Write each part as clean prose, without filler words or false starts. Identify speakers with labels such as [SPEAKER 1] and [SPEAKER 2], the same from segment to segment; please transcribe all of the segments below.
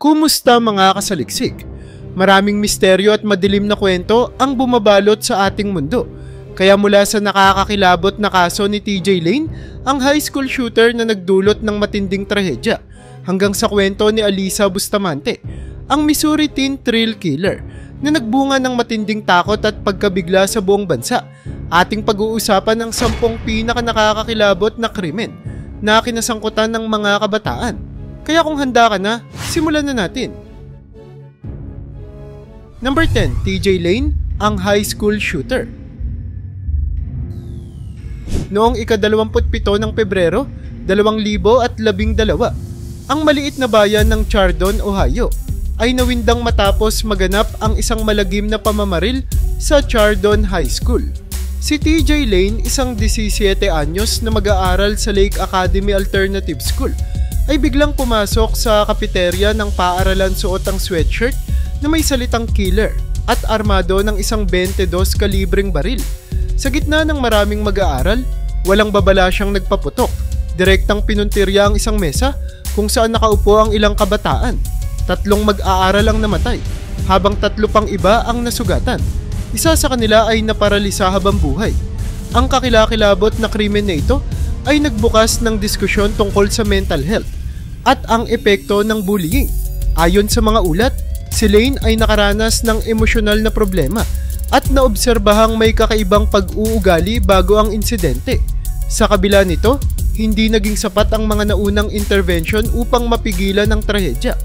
[SPEAKER 1] Kumusta mga kasaliksik? Maraming misteryo at madilim na kwento ang bumabalot sa ating mundo. Kaya mula sa nakakakilabot na kaso ni TJ Lane, ang high school shooter na nagdulot ng matinding trahedya, hanggang sa kwento ni Alyssa Bustamante, ang Missouri teen thrill killer na nagbunga ng matinding takot at pagkabigla sa buong bansa, ating pag-uusapan ang 10 pinaka-nakakakilabot na krimen na kinasangkutan ng mga kabataan. Kaya kung handa ka na, simulan na natin. Number 10, TJ Lane, ang high school shooter. Noong ika-27 ng Pebrero, 2012, ang maliit na bayan ng Chardon, Ohio, ay nawindang matapos maganap ang isang malagim na pamamaril sa Chardon High School. Si TJ Lane, isang 17 anyos na mag-aaral sa Lake Academy Alternative School, ay biglang pumasok sa kafeterya ng paaralan suot ang sweatshirt na may salitang killer at armado ng isang 22 kalibreng baril. Sa gitna ng maraming mag-aaral, walang babala siyang nagpaputok. Direktang pinuntirya ang isang mesa kung saan nakaupo ang ilang kabataan. 3 mag-aaral ang namatay, habang 3 pang iba ang nasugatan. Isa sa kanila ay naparalisa habang buhay. Ang kakilakilabot na krimen na ito ay nagbukas ng diskusyon tungkol sa mental health at ang epekto ng bullying. Ayon sa mga ulat, si Lane ay nakaranas ng emosyonal na problema at naobserbahang may kakaibang pag-uugali bago ang insidente. Sa kabila nito, hindi naging sapat ang mga naunang intervention upang mapigilan ang trahedya.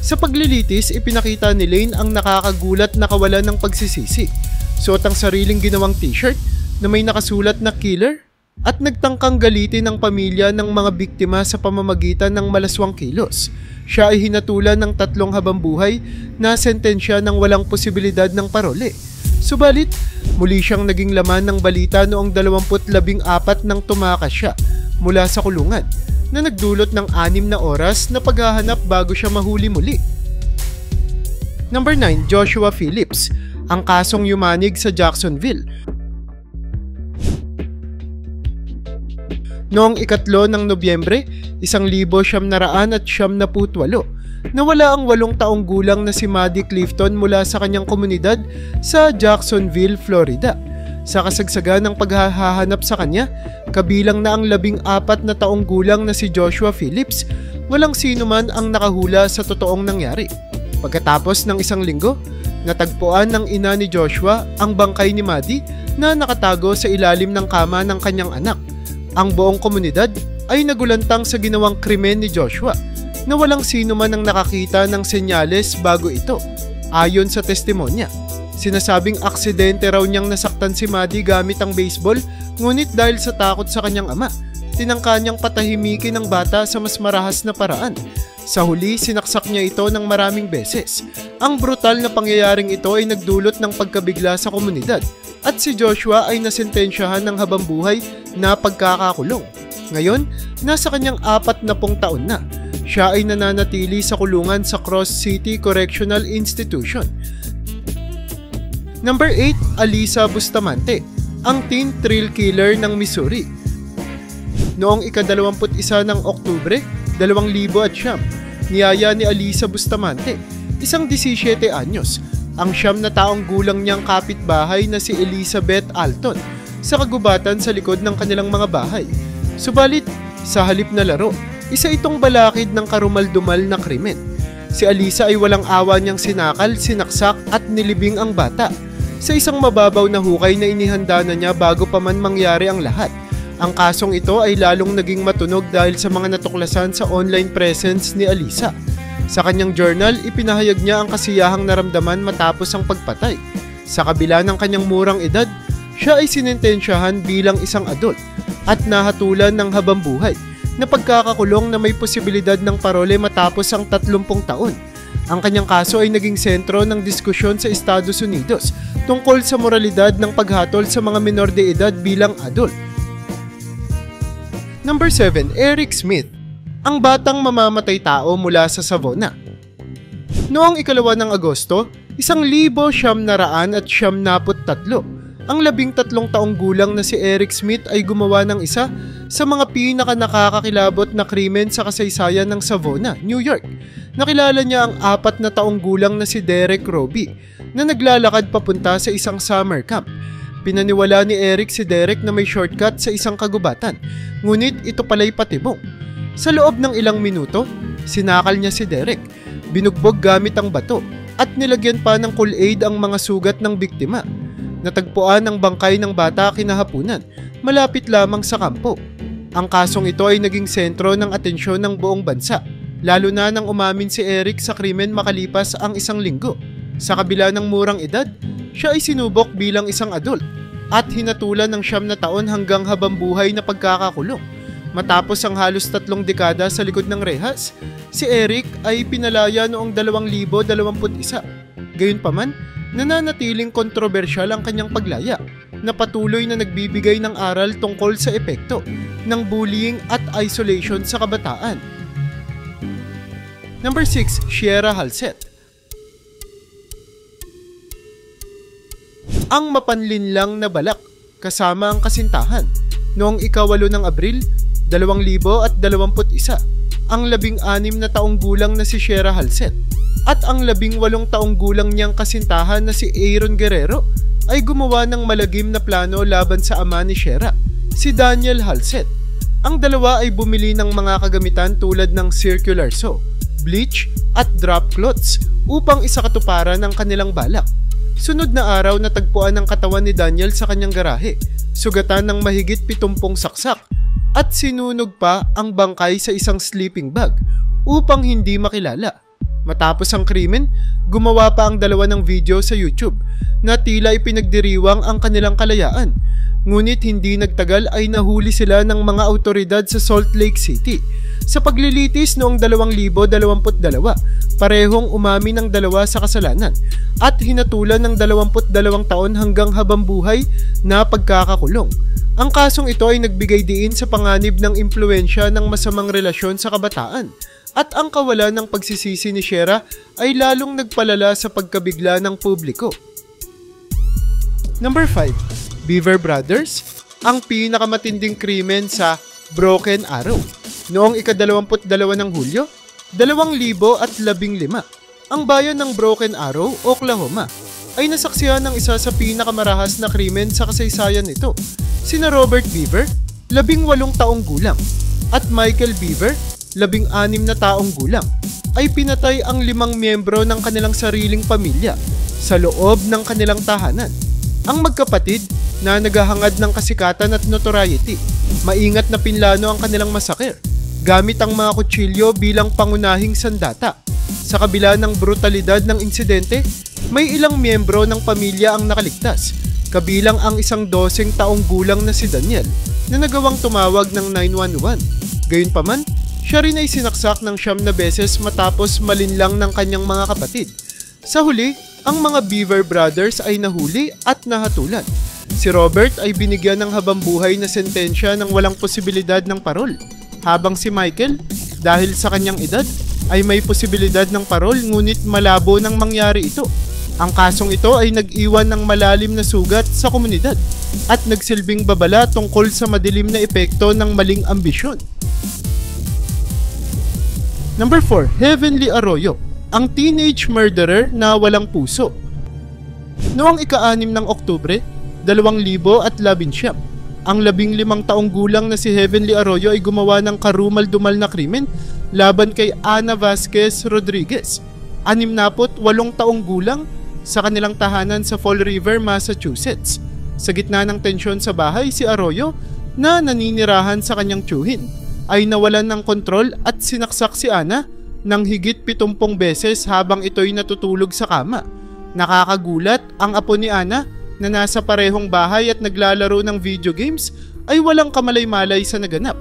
[SPEAKER 1] Sa paglilitis, ipinakita ni Lane ang nakakagulat na kawalan ng pagsisisi. Suot ang sariling ginawang t-shirt na may nakasulat na killer at nagtangkang galitin ang pamilya ng mga biktima sa pamamagitan ng malaswang kilos. Siya ay hinatulan ng 3 habambuhay na sentensya ng walang posibilidad ng parole. Subalit, muli siyang naging laman ng balita noong 2014 nang tumakas siya mula sa kulungan na nagdulot ng 6 na oras na paghahanap bago siya mahuli muli. Number 9, Joshua Phillips, ang kasong yumanig sa Jacksonville. Noong ika-3 ng Nobyembre, 1978, nawala ang 8 taong gulang na si Maddie Clifton mula sa kanyang komunidad sa Jacksonville, Florida. Sa kasagsagan ng paghahanap sa kanya, kabilang na ang 14 na taong gulang na si Joshua Phillips, walang sino man ang nakahula sa totoong nangyari. Pagkatapos ng 1 linggo, natagpuan ng ina ni Joshua ang bangkay ni Maddie na nakatago sa ilalim ng kama ng kanyang anak. Ang buong komunidad ay nagulantang sa ginawang krimen ni Joshua na walang sino man ang nakakita ng senyales bago ito. Ayon sa testimonya, sinasabing aksidente raw niyang nasaktan si Maddie gamit ang baseball, ngunit dahil sa takot sa kanyang ama, tinangka niyang patahimikin ang bata sa mas marahas na paraan. Sa huli, sinaksak niya ito ng maraming beses. Ang brutal na pangyayaring ito ay nagdulot ng pagkabigla sa komunidad at si Joshua ay nasentensyahan ng habambuhay na pagkakakulong. Ngayon, nasa kanyang 40 taon na. Siya ay nananatili sa kulungan sa Cross City Correctional Institution. Number 8, Alyssa Bustamante, ang teen thrill killer ng Missouri. Noong ika-21 ng Oktubre, 2009, niyaya ni Alyssa Bustamante, isang 17 anyos, ang 9 na taong gulang niyang kapitbahay na si Elizabeth Alton sa kagubatan sa likod ng kanilang mga bahay. Subalit, sa halip na laro, isa itong balakid ng karumal-dumal na krimen. Si Alyssa ay walang awa niyang sinakal, sinaksak at nilibing ang bata sa isang mababaw na hukay na inihanda na niya bago pa man mangyari ang lahat. Ang kasong ito ay lalong naging matunog dahil sa mga natuklasan sa online presence ni Alyssa. Sa kanyang journal, ipinahayag niya ang kasiyahang naramdaman matapos ang pagpatay. Sa kabila ng kanyang murang edad, siya ay sinentensyahan bilang isang adult at nahatulan ng habambuhay na pagkakakulong na may posibilidad ng parole matapos ang 30 taon. Ang kanyang kaso ay naging sentro ng diskusyon sa Estados Unidos tungkol sa moralidad ng paghatol sa mga menor de edad bilang adult. Number 7, Eric Smith, ang batang mamamatay tao mula sa Savona. Noong ika-2 ng Agosto, 1973, ang 13 taong gulang na si Eric Smith ay gumawa ng isa sa mga pinaka-nakakakilabot na krimen sa kasaysayan ng Savona, New York, Nakilala niya ang 4 na taong gulang na si Derek Roby na naglalakad papunta sa isang summer camp. Pinaniwala ni Eric si Derek na may shortcut sa isang kagubatan, ngunit ito pala'y patibong. Sa loob ng ilang minuto, sinakal niya si Derek, binugbog gamit ang bato at nilagyan pa ng Kool-Aid ang mga sugat ng biktima. Natagpuan ang bangkay ng bata kinahapunan, malapit lamang sa kampo. Ang kasong ito ay naging sentro ng atensyon ng buong bansa, lalo na nang umamin si Eric sa krimen makalipas ang 1 linggo. Sa kabila ng murang edad, siya ay sinubok bilang isang adult at hinatulan ng 9 na taon hanggang habambuhay na pagkakakulong. Matapos ang halos 3 dekada sa likod ng rehas, si Eric ay pinalaya noong 2021. Gayunpaman, nananatiling kontrobersyal ang kanyang paglaya na patuloy na nagbibigay ng aral tungkol sa epekto ng bullying at isolation sa kabataan. Number 6, Sierra Halsett. Ang mapanlinlang na balak kasama ang kasintahan. Noong 8 ng Abril, 2021, ang 16 na taong gulang na si Sierra Halsett at ang 18 taong gulang niyang kasintahan na si Aaron Guerrero ay gumawa ng malagim na plano laban sa ama ni Sierra, si Daniel Halsett. Ang dalawa ay bumili ng mga kagamitan tulad ng circular saw, bleach at drop cloths upang isakatuparan ang kanilang balak. Sunod na araw natagpuan ang katawan ni Daniel sa kanyang garahe, sugatan ng mahigit 70 saksak at sinunog pa ang bangkay sa isang sleeping bag upang hindi makilala. Matapos ang krimen, gumawa pa ang dalawa ng video sa YouTube na tila ipinagdiriwang ang kanilang kalayaan. Ngunit hindi nagtagal ay nahuli sila ng mga autoridad sa Salt Lake City. Sa paglilitis noong 2022, parehong umamin ng dalawa sa kasalanan at hinatulan ng 22 taon hanggang habambuhay na pagkakakulong. Ang kasong ito ay nagbigay diin sa panganib ng impluensya ng masamang relasyon sa kabataan at ang kawalan ng pagsisisi ni Sierra ay lalong nagpalala sa pagkabigla ng publiko. Number 5, Beaver Brothers, ang pinakamatinding krimen sa Broken Arrow. Noong 22 ng Hulyo, 2015, ang bayan ng Broken Arrow, Oklahoma, ay nasaksihan ng isa sa pinakamarahas na krimen sa kasaysayan nito. Sina Robert Beaver, 18 taong gulang, at Michael Beaver, 16 na taong gulang, ay pinatay ang 5 miyembro ng kanilang sariling pamilya sa loob ng kanilang tahanan. Ang magkapatid na naghahangad ng kasikatan at notoriety, maingat na pinlano ang kanilang masaker gamit ang mga kutsilyo bilang pangunahing sandata. Sa kabila ng brutalidad ng insidente, may ilang miyembro ng pamilya ang nakaligtas, kabilang ang 12 taong gulang na si Daniel na nagawang tumawag ng 911. Gayunpaman, siya rin ay sinaksak ng 9 na beses matapos malinlang ng kanyang mga kapatid. Sa huli, ang mga Beaver Brothers ay nahuli at nahatulan. Si Robert ay binigyan ng habambuhay na sentensya ng walang posibilidad ng parol, habang si Michael, dahil sa kanyang edad, ay may posibilidad ng parol ngunit malabo nang mangyari ito. Ang kasong ito ay nag-iwan ng malalim na sugat sa komunidad at nagsilbing babala tungkol sa madilim na epekto ng maling ambisyon. Number 4, Heavenly Arroyo, ang teenage murderer na walang puso. Noong 6 ng Oktubre, 2019, ang 15 taong gulang na si Heavenly Arroyo ay gumawa ng karumal-dumal na krimen laban kay Ana Vasquez Rodriguez, 68 taong gulang, sa kanilang tahanan sa Fall River, Massachusetts. Sa gitna ng tensyon sa bahay, si Arroyo, na naninirahan sa kanyang tiyuhin, ay nawalan ng kontrol at sinaksak si Ana ng higit 70 beses habang ito'y natutulog sa kama. Nakakagulat, ang apo ni Ana na nasa parehong bahay at naglalaro ng video games ay walang kamalay-malay sa naganap.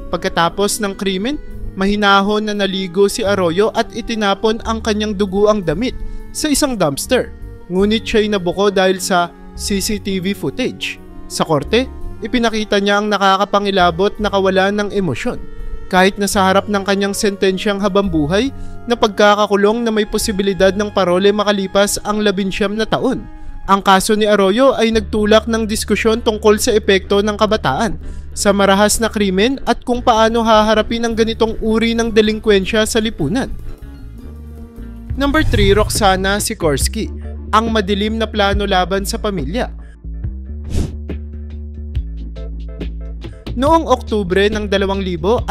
[SPEAKER 1] Pagkatapos ng krimen, mahinahon na naligo si Arroyo at itinapon ang kanyang duguang damit sa isang dumpster. Ngunit siya'y nabuko dahil sa CCTV footage. Sa korte, ipinakita niya ang nakakapangilabot na kawalan ng emosyon. Kahit na sa harap ng kanyang sentensyang habambuhay na pagkakakulong na may posibilidad ng parole makalipas ang 19 na taon. Ang kaso ni Arroyo ay nagtulak ng diskusyon tungkol sa epekto ng kabataan sa marahas na krimen at kung paano haharapin ang ganitong uri ng delinkwensya sa lipunan. Number 3, Roxana Sikorsky, ang madilim na plano laban sa pamilya. Noong Oktubre ng 2014,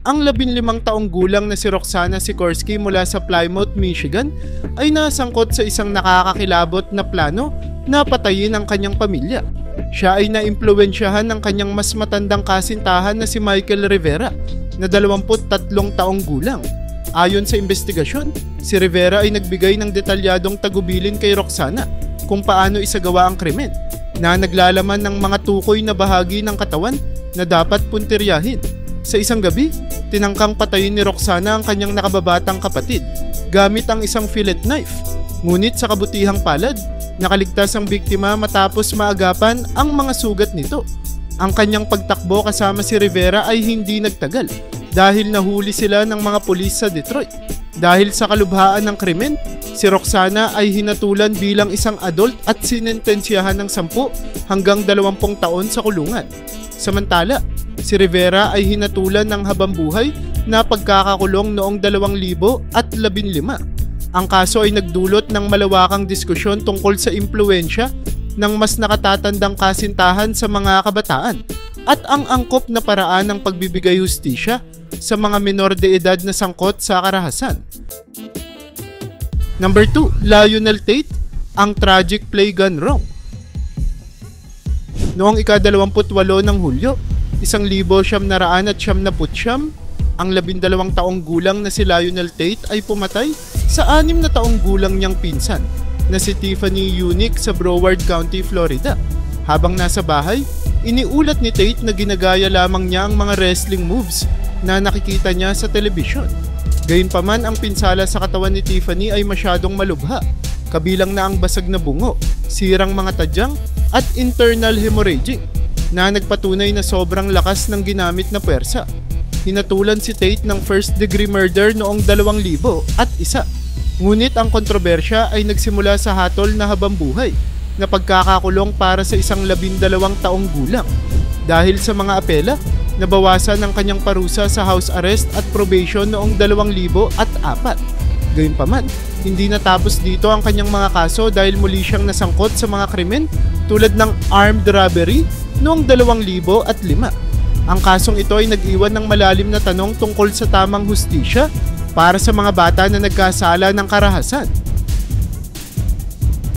[SPEAKER 1] ang 15 taong gulang na si Roxana Sikorsky mula sa Plymouth, Michigan ay nasangkot sa isang nakakakilabot na plano na patayin ang kanyang pamilya. Siya ay naimpluwensyahan ng kanyang mas matandang kasintahan na si Michael Rivera na 23 taong gulang. Ayon sa investigasyon, si Rivera ay nagbigay ng detalyadong tagubilin kay Roxana kung paano isagawa ang krimen na naglalaman ng mga tukoy na bahagi ng katawan na dapat puntiryahin. Sa isang gabi, tinangkang patayin ni Roxana ang kanyang nakababatang kapatid gamit ang isang fillet knife. Ngunit sa kabutihang palad, nakaligtas ang biktima matapos maagapan ang mga sugat nito. Ang kanyang pagtakbo kasama si Rivera ay hindi nagtagal dahil nahuli sila ng mga pulis sa Detroit. Dahil sa kalubhaan ng krimen, si Roxana ay hinatulan bilang isang adult at sinentensyahan ng 10 hanggang 20 taon sa kulungan. Samantala, si Rivera ay hinatulan ng habambuhay na pagkakakulong noong 2015. Ang kaso ay nagdulot ng malawakang diskusyon tungkol sa impluwensya ng mas nakatatandang kasintahan sa mga kabataan at ang angkop na paraan ng pagbibigay hustisya sa mga menor de edad na sangkot sa karahasan. Number 2, Lionel Tate, ang tragic play gone wrong. Noong ika-28 ng Hulyo, 1979, ang 12 taong gulang na si Lionel Tate ay pumatay sa 6 na taong gulang niyang pinsan na si Tiffany Eunice sa Broward County, Florida. Habang nasa bahay, iniulat ni Tate na ginagaya lamang niya ang mga wrestling moves na nakikita niya sa telebisyon. Gayunpaman, ang pinsala sa katawan ni Tiffany ay masyadong malubha, kabilang na ang basag na bungo, sirang mga tadyang at internal hemorrhaging na nagpatunay na sobrang lakas ng ginamit na puwersa. Hinatulan si Tate ng first-degree murder noong 2001. Ngunit ang kontrobersya ay nagsimula sa hatol na habambuhay na pagkakakulong para sa isang 12 taong gulang. Dahil sa mga apela, nabawasan ang kanyang parusa sa house arrest at probation noong 2004. Gayunpaman, hindi natapos dito ang kanyang mga kaso dahil muli siyang nasangkot sa mga krimen tulad ng armed robbery noong 2005. Ang kasong ito ay nag-iwan ng malalim na tanong tungkol sa tamang hustisya para sa mga bata na nagkasala ng karahasan.